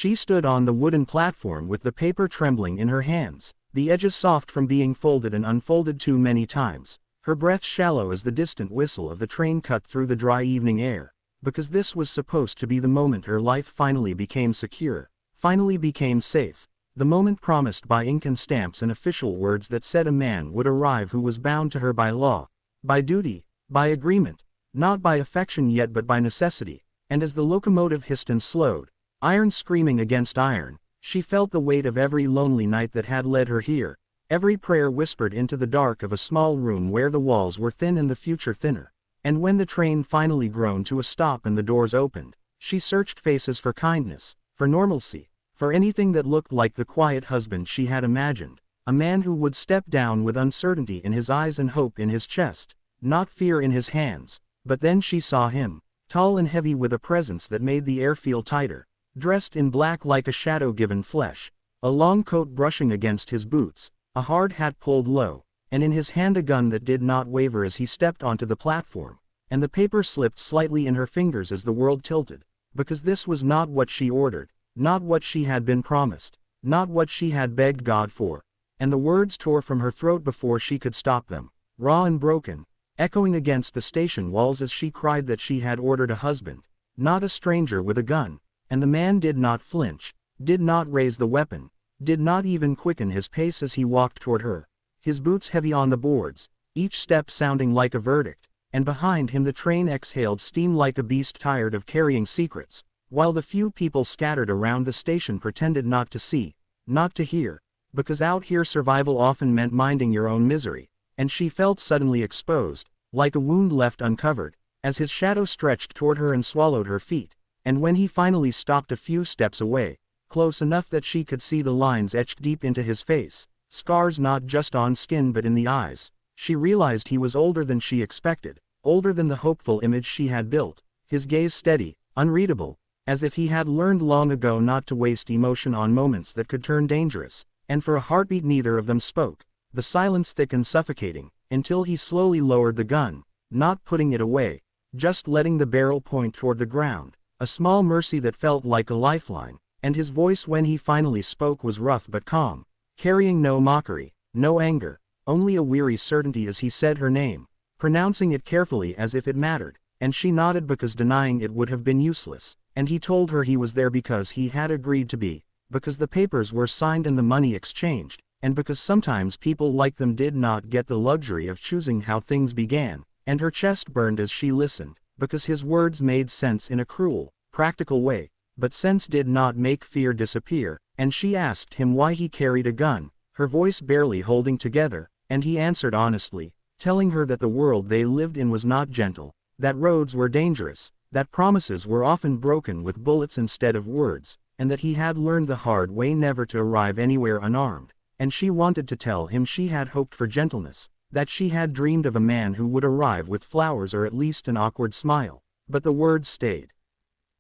She stood on the wooden platform with the paper trembling in her hands, the edges soft from being folded and unfolded too many times, her breath shallow as the distant whistle of the train cut through the dry evening air, because this was supposed to be the moment her life finally became secure, finally became safe, the moment promised by ink and stamps and official words that said a man would arrive who was bound to her by law, by duty, by agreement, not by affection yet but by necessity, and as the locomotive hissed and slowed, iron screaming against iron, she felt the weight of every lonely night that had led her here, every prayer whispered into the dark of a small room where the walls were thin and the future thinner, and when the train finally groaned to a stop and the doors opened, she searched faces for kindness, for normalcy, for anything that looked like the quiet husband she had imagined, a man who would step down with uncertainty in his eyes and hope in his chest, not fear in his hands, but then she saw him, tall and heavy with a presence that made the air feel tighter, dressed in black like a shadow-given flesh, a long coat brushing against his boots, a hard hat pulled low, and in his hand a gun that did not waver as he stepped onto the platform, and the paper slipped slightly in her fingers as the world tilted, because this was not what she ordered, not what she had been promised, not what she had begged God for, and the words tore from her throat before she could stop them, raw and broken, echoing against the station walls as she cried that she had ordered a husband, not a stranger with a gun. And the man did not flinch, did not raise the weapon, did not even quicken his pace as he walked toward her, his boots heavy on the boards, each step sounding like a verdict, and behind him the train exhaled steam like a beast tired of carrying secrets, while the few people scattered around the station pretended not to see, not to hear, because out here survival often meant minding your own misery, and she felt suddenly exposed, like a wound left uncovered, as his shadow stretched toward her and swallowed her feet. And when he finally stopped a few steps away, close enough that she could see the lines etched deep into his face, scars not just on skin but in the eyes, she realized he was older than she expected, older than the hopeful image she had built, his gaze steady, unreadable, as if he had learned long ago not to waste emotion on moments that could turn dangerous, and for a heartbeat neither of them spoke, the silence thick and suffocating, until he slowly lowered the gun, not putting it away, just letting the barrel point toward the ground. A small mercy that felt like a lifeline, and his voice when he finally spoke was rough but calm, carrying no mockery, no anger, only a weary certainty as he said her name, pronouncing it carefully as if it mattered, and she nodded because denying it would have been useless, and he told her he was there because he had agreed to be, because the papers were signed and the money exchanged, and because sometimes people like them did not get the luxury of choosing how things began, and her chest burned as she listened. Because his words made sense in a cruel, practical way, but sense did not make fear disappear, and she asked him why he carried a gun, her voice barely holding together, and he answered honestly, telling her that the world they lived in was not gentle, that roads were dangerous, that promises were often broken with bullets instead of words, and that he had learned the hard way never to arrive anywhere unarmed, and she wanted to tell him she had hoped for gentleness. That she had dreamed of a man who would arrive with flowers or at least an awkward smile, but the words stayed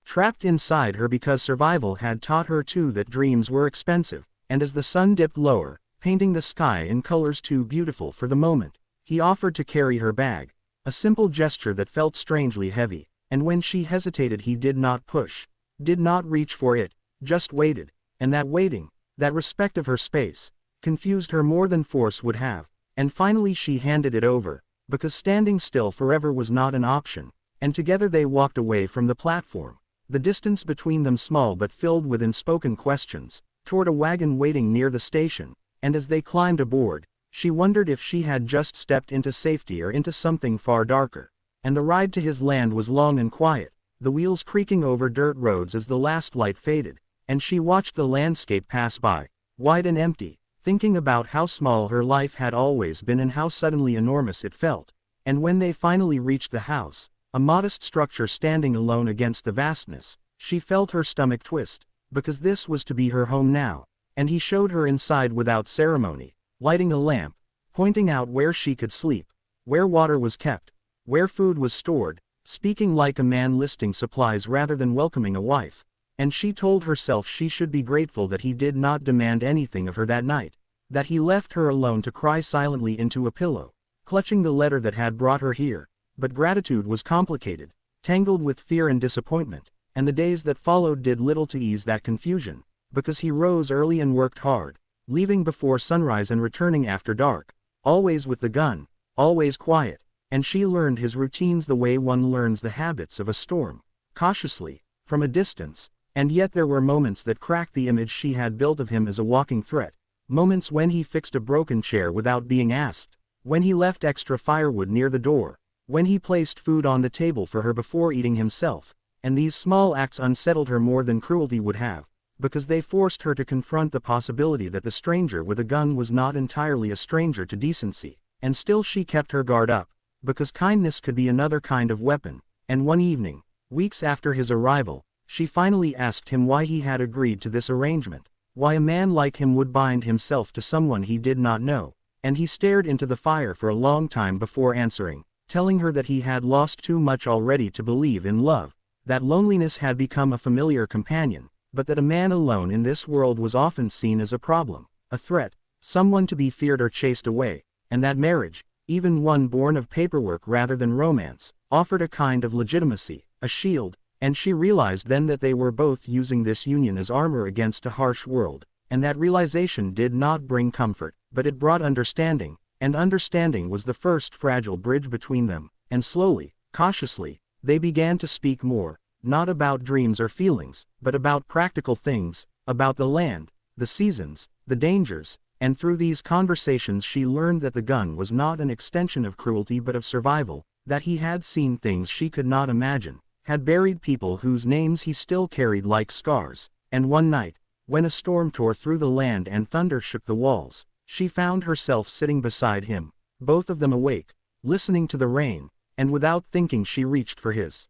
trapped inside her because survival had taught her too that dreams were expensive, and as the sun dipped lower, painting the sky in colors too beautiful for the moment, he offered to carry her bag, a simple gesture that felt strangely heavy, and when she hesitated he did not push, did not reach for it, just waited, and that waiting, that respect of her space, confused her more than force would have. And finally she handed it over, because standing still forever was not an option, and together they walked away from the platform, the distance between them small but filled with unspoken questions, toward a wagon waiting near the station, and as they climbed aboard, she wondered if she had just stepped into safety or into something far darker, and the ride to his land was long and quiet, the wheels creaking over dirt roads as the last light faded, and she watched the landscape pass by, wide and empty, thinking about how small her life had always been and how suddenly enormous it felt, and when they finally reached the house, a modest structure standing alone against the vastness, she felt her stomach twist, because this was to be her home now, and he showed her inside without ceremony, lighting a lamp, pointing out where she could sleep, where water was kept, where food was stored, speaking like a man listing supplies rather than welcoming a wife. And she told herself she should be grateful that he did not demand anything of her that night, that he left her alone to cry silently into a pillow, clutching the letter that had brought her here, but gratitude was complicated, tangled with fear and disappointment, and the days that followed did little to ease that confusion, because he rose early and worked hard, leaving before sunrise and returning after dark, always with the gun, always quiet, and she learned his routines the way one learns the habits of a storm, cautiously, from a distance, and yet there were moments that cracked the image she had built of him as a walking threat, moments when he fixed a broken chair without being asked, when he left extra firewood near the door, when he placed food on the table for her before eating himself, and these small acts unsettled her more than cruelty would have, because they forced her to confront the possibility that the stranger with a gun was not entirely a stranger to decency, and still she kept her guard up, because kindness could be another kind of weapon, and one evening, weeks after his arrival, she finally asked him why he had agreed to this arrangement, why a man like him would bind himself to someone he did not know, and he stared into the fire for a long time before answering, telling her that he had lost too much already to believe in love, that loneliness had become a familiar companion, but that a man alone in this world was often seen as a problem, a threat, someone to be feared or chased away, and that marriage, even one born of paperwork rather than romance, offered a kind of legitimacy, a shield, and she realized then that they were both using this union as armor against a harsh world, and that realization did not bring comfort, but it brought understanding, and understanding was the first fragile bridge between them, and slowly, cautiously, they began to speak more, not about dreams or feelings, but about practical things, about the land, the seasons, the dangers, and through these conversations she learned that the gun was not an extension of cruelty but of survival, that he had seen things she could not imagine, had buried people whose names he still carried like scars, and one night, when a storm tore through the land and thunder shook the walls, she found herself sitting beside him, both of them awake, listening to the rain, and without thinking she reached for his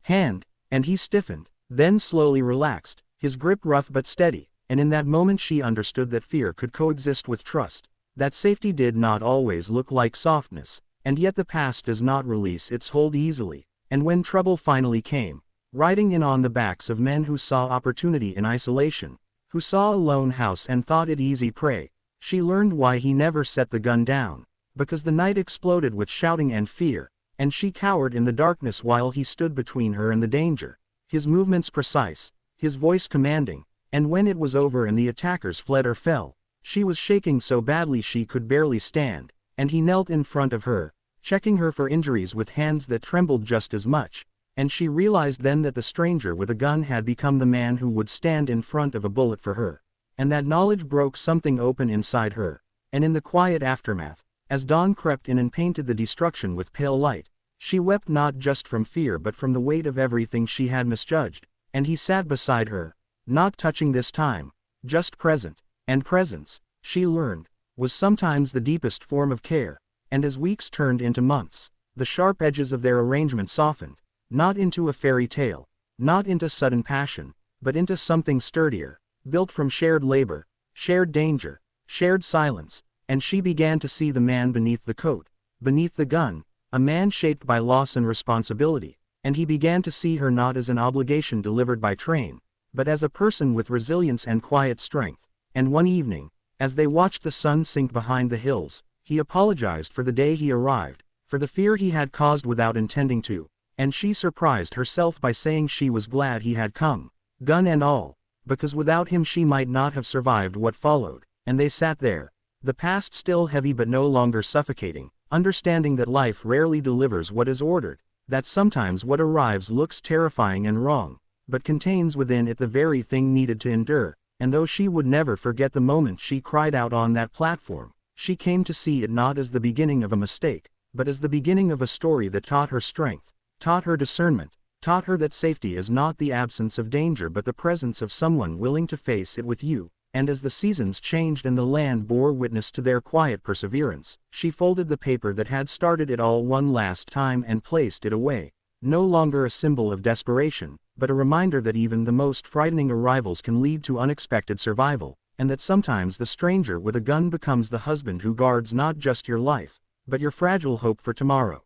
hand, and he stiffened, then slowly relaxed, his grip rough but steady, and in that moment she understood that fear could coexist with trust, that safety did not always look like softness, and yet the past does not release its hold easily, and when trouble finally came, riding in on the backs of men who saw opportunity in isolation, who saw a lone house and thought it easy prey, she learned why he never set the gun down, because the night exploded with shouting and fear, and she cowered in the darkness while he stood between her and the danger, his movements precise, his voice commanding, and when it was over and the attackers fled or fell, she was shaking so badly she could barely stand, and he knelt in front of her, checking her for injuries with hands that trembled just as much, and she realized then that the stranger with a gun had become the man who would stand in front of a bullet for her, and that knowledge broke something open inside her, and in the quiet aftermath, as dawn crept in and painted the destruction with pale light, she wept not just from fear but from the weight of everything she had misjudged, and he sat beside her, not touching this time, just present, and presence, she learned, was sometimes the deepest form of care, and as weeks turned into months, the sharp edges of their arrangement softened, not into a fairy tale, not into sudden passion, but into something sturdier, built from shared labor, shared danger, shared silence, and she began to see the man beneath the coat, beneath the gun, a man shaped by loss and responsibility, and he began to see her not as an obligation delivered by train, but as a person with resilience and quiet strength, and one evening, as they watched the sun sink behind the hills, he apologized for the day he arrived, for the fear he had caused without intending to, and she surprised herself by saying she was glad he had come, gun and all, because without him she might not have survived what followed, and they sat there, the past still heavy but no longer suffocating, understanding that life rarely delivers what is ordered, that sometimes what arrives looks terrifying and wrong, but contains within it the very thing needed to endure, and though she would never forget the moment she cried out on that platform, she came to see it not as the beginning of a mistake, but as the beginning of a story that taught her strength, taught her discernment, taught her that safety is not the absence of danger but the presence of someone willing to face it with you, and as the seasons changed and the land bore witness to their quiet perseverance, she folded the paper that had started it all one last time and placed it away, no longer a symbol of desperation, but a reminder that even the most frightening arrivals can lead to unexpected survival, and that sometimes the stranger with a gun becomes the husband who guards not just your life, but your fragile hope for tomorrow.